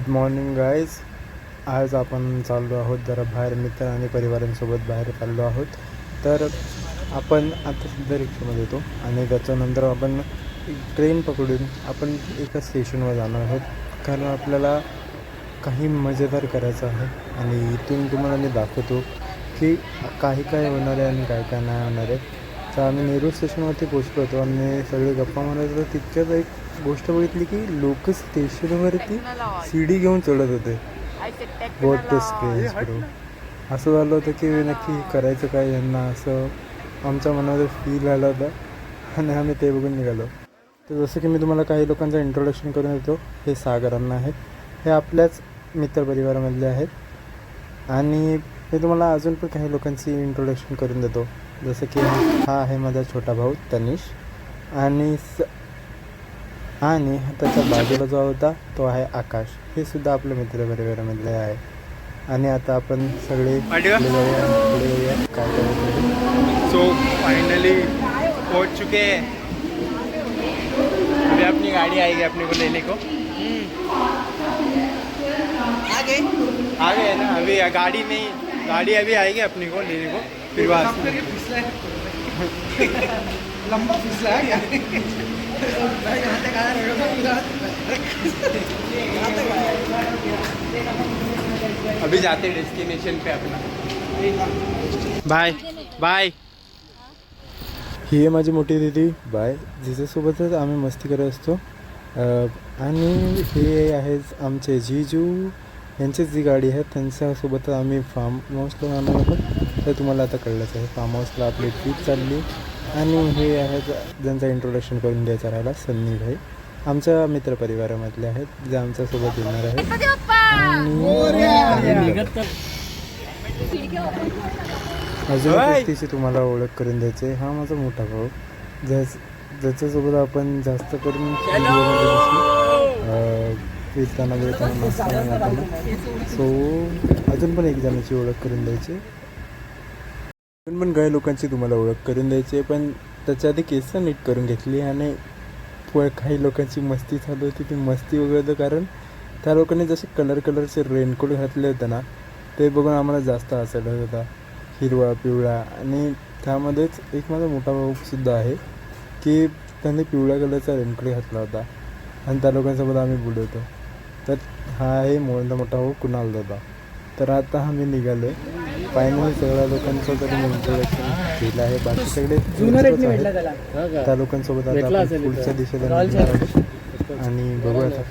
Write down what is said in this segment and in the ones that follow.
Good morning guys. आज आपण चाललो आहोत जरा बाहेर, मित्र आणि परिवारांसोबत बाहेर चाललो आहोत. तर आपण आता सध्या रिक्षामध्ये येतो आणि त्याच्यानंतर आपण ट्रेन पकडून आपण एका स्टेशनवर जाणार आहोत, कारण आपल्याला काही मजेदार करायचं आहे. आणि इथून तुम्हाला मी दाखवतो की काही काय होणार आहे आणि काय काय नाही होणार आहे. तर आम्ही नेहरू स्टेशनवरती पोचलो होतो आणि सगळे गप्पा मारत होतो. तितक्यात एक गोष्ट बघितली की लोक स्टेशनवरती सीडी घेऊन चढत होते. बहुत स्ट्रेंज ब्रो. असं झालं होतं की नक्की करायचं काय यांना, असं आमच्या मनामध्ये फील आलं होतं आणि आम्ही ते बघून निघालो. तर जसं की मी तुम्हाला काही लोकांचं इंट्रोडक्शन करून देतो. हे सागरांना आहेत, हे आपल्याच मित्रपरिवारामधले आहेत. आणि मी तुम्हाला अजून पण काही लोकांची इंट्रोडक्शन करून देतो. जसं की हा आहे माझा छोटा भाऊ तनिष, आणि त्याच्या बाजूला जो होता तो आहे आकाश. हे सुद्धा आपल्या मित्रपरिवारामधले आहे. आणि आता आपण सगळे पुढे जाऊया काय करायचं. सो फाइनली पहुंच चुके हैं. अभी अपनी गाड़ी आएगी अपने को लेने को. आ गए ना. अभी गाड़ी अभी आएगी अपने को लेने को. फिर लंबा फिसला है. अभी जाते डेस्टिनेशन पे अपना. Bye bye. ही आहे माझी मोठी दीदी बाय, जिच्यासोबतच आम्ही मस्ती करत असतो. आणि हे आहेत आमचे जीजू, यांचीच जी गाडी आहे त्यांच्यासोबतच आम्ही फार्म हाऊसला जाणार आहोत. तर तुम्हाला आता कळलंच आहे, फार्म हाऊसला आपली ट्रीप चालली. आणि हे आहेत ज्यांचं इंट्रोडक्शन करून द्यायचं राहिला, सन्नी भाई आमच्या मित्रपरिवारामधले आहेत, जे आमच्यासोबत येणार आहेत. अजून व्यक्तीची तुम्हाला ओळख करून द्यायची. हा माझा मोठा भाऊ, ज्याच्यासोबत आपण जास्त करून फिरताना वेळताना नसताना जाताना. सो अजून पण एक जणाची ओळख करून द्यायची. अजून पण काही लोकांची तुम्हाला ओळख करून द्यायची, पण त्याच्या आधी केस नीट करून घेतली. आणि काही लोकांची मस्ती चालू होती, ती मस्ती वगैरे कारण त्या लोकांनी जसे कलरचे रेनकोट घातले होते ना, ते बघून आम्हाला जास्त हसायला होता. हिरवा पिवळा, आणि त्यामध्येच एक माझा मोठा भाऊसुद्धा आहे की त्यांनी पिवळ्या कलरचा रेनकोट घातला होता. आणि त्या लोकांसोबत आम्ही बोलवतो. तर हा आहे मोठा भाऊ कुणाल दादा. तर आता आम्ही निघालो आहे. फायनली सगळ्या लोकांचं तरी मी इंट्रोडक्शन केलं आहे. बाकी सगळे त्या लोकांसोबत आता आपण पुढच्या दिशेला निघणार आहोत. आणि बघू आता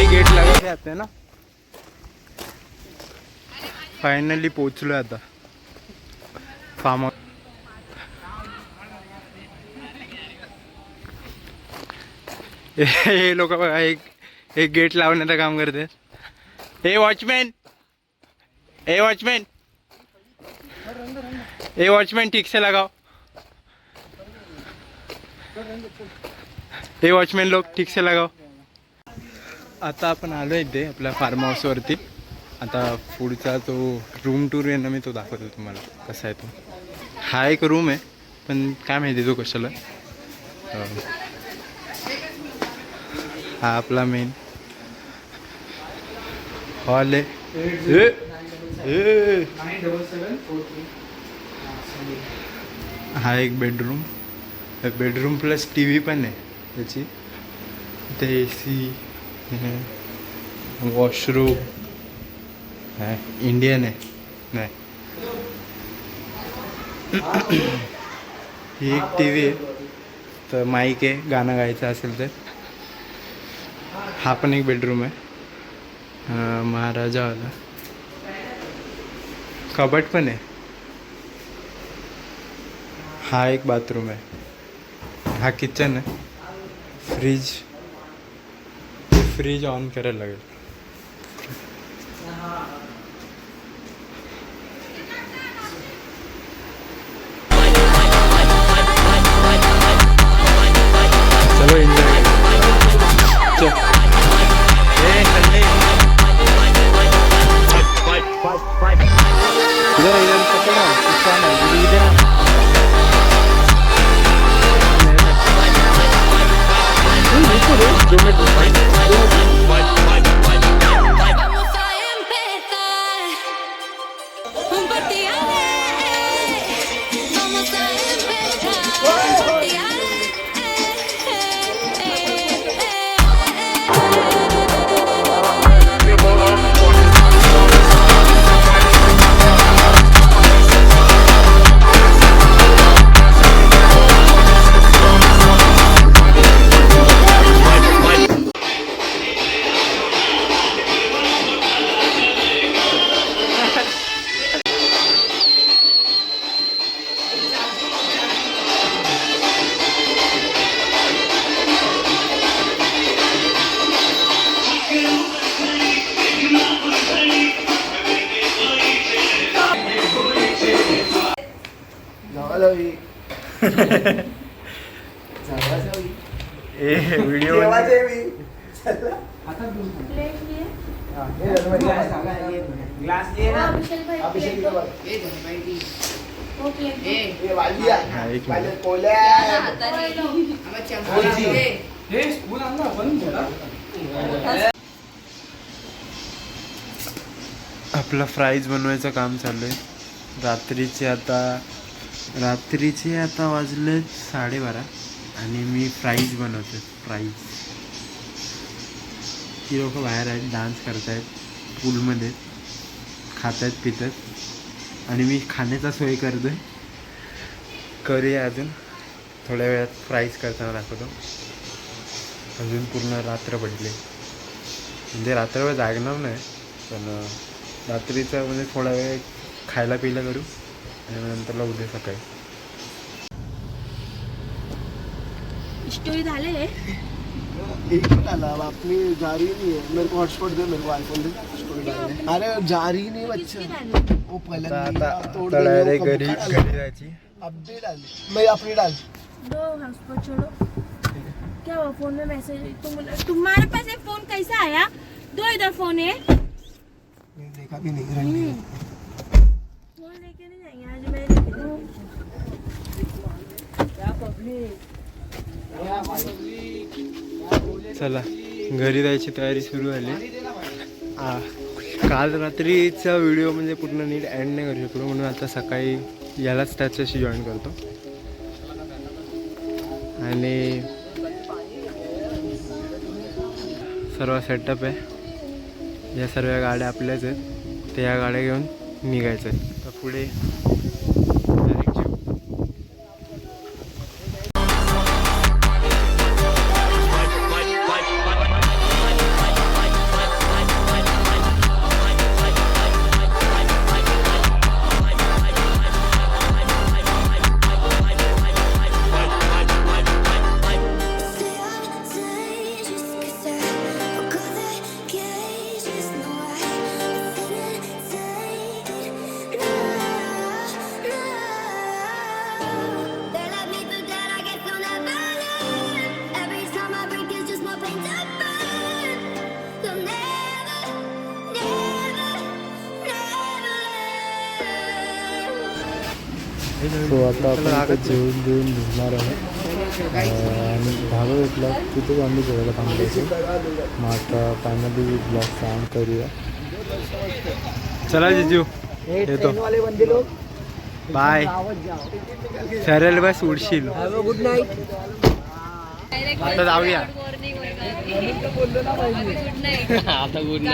गेट लगा आते ना. फायनली पोचलो आता फार्म हाऊस. हे लोक बघा, एक गेट लावण्याचं काम करते. हे वॉचमैन ठीक से लगाओ. हे वॉचमैन लोग ठीक से लगाओ. आता आपण आलो इथे आपल्या फार्म हाऊसवरती. आता पुढचा तो रूम टूर आहे ना, मी तो दाखवतो तुम्हाला कसा आहे तो. हा एक रूम आहे पण काय माहिती तो कशाला. हा आपला मेन हॉल आहे. हा एक बेडरूम प्लस टी व्ही पण आहे त्याची. ते AC, वॉशरूम इंडियन आहे. नाही ही एक टी व्ही आहे, तर माईक आहे गाणं गायचं असेल तर. हा पण एक बेडरूम आहे महाराजावाला. कबट पण आहे. हा एक बाथरूम आहे. हा किचन आहे. फ्रीज ऑन करायला लागेल. चलो enjoy. Vamos a empezar un partidazo. Vamos a empezar un partidazo. Video आपला फ्राईज बनवायचं काम चालू आहे. रात्रीचे आता वाजले 12:30 आणि मी फ्राईज बनवतो. ती लोक बाहेर आहेत, डान्स करतायत, पूलमध्ये खात आहेत पित आहेत आणि मी खाण्याचा सोय करतोय. करूया अजून थोड्या वेळात. फ्राईज करताना दाखवतो. अजून पूर्ण रात्र पडली, म्हणजे रात्रभर जागणार नाही, पण रात्रीचं म्हणजे थोडा वेळ खायला पियला करू आणि नंतरला उद्या सकाळी. स्टोरी झाले एक ही डाला अब अपनी जा रही नहीं है. मेरे को हॉटस्पॉट दे, मेरे को आईफोन दे. स्टोरी डालने. अरे जा रही नहीं बच्चा. वो पहले तोड़ डायरेक्ट घरी जायची. अब भी डाल. मैं अपनी डाल. दो हॉटस्पॉट छोड़ो. क्या हुआ फोन में मैसेज? तुम्हारे पास एक फोन कैसा आया? दो इधर फोन है. मैंने देखा भी नहीं. रंडी फोन लेके नहीं जाएंगे आज. मैं लेके जाऊँ. चला घरी जायची तयारी सुरू झाली. काल रात्रीचा व्हिडिओ म्हणजे पूर्ण नीट एंड नाही करू शकलो, म्हणून आता सकाळी यालाच त्याच्याशी जॉईन करतो. आणि सर्व सेटअप आहे. या सर्व गाड्या आपल्याच आहेत. त्या गाड्या घेऊन निघायचं आहे. तर पुढे डायरेक्ट जीव. Just 'cause I forgot the cages, no, I didn't take it. No. So आता आपण जेवून निघणार आहे आणि धाबा भेटला तिथेच आम्ही जेवायला थांबलो. मग आता फायनली ब्लॉग काम करूया. चला जिजू येतो. बाय. सरळ बस उडशील. Good night. आता जाऊया. आता ब्लॉग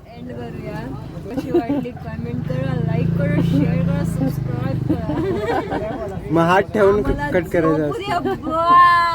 एंड करूया. कशी वाटली कमेंट करा, लाईक करा, शेअर करा, सबस्क्राईब करा. मग हात ठेवून कट करायचा. बाय.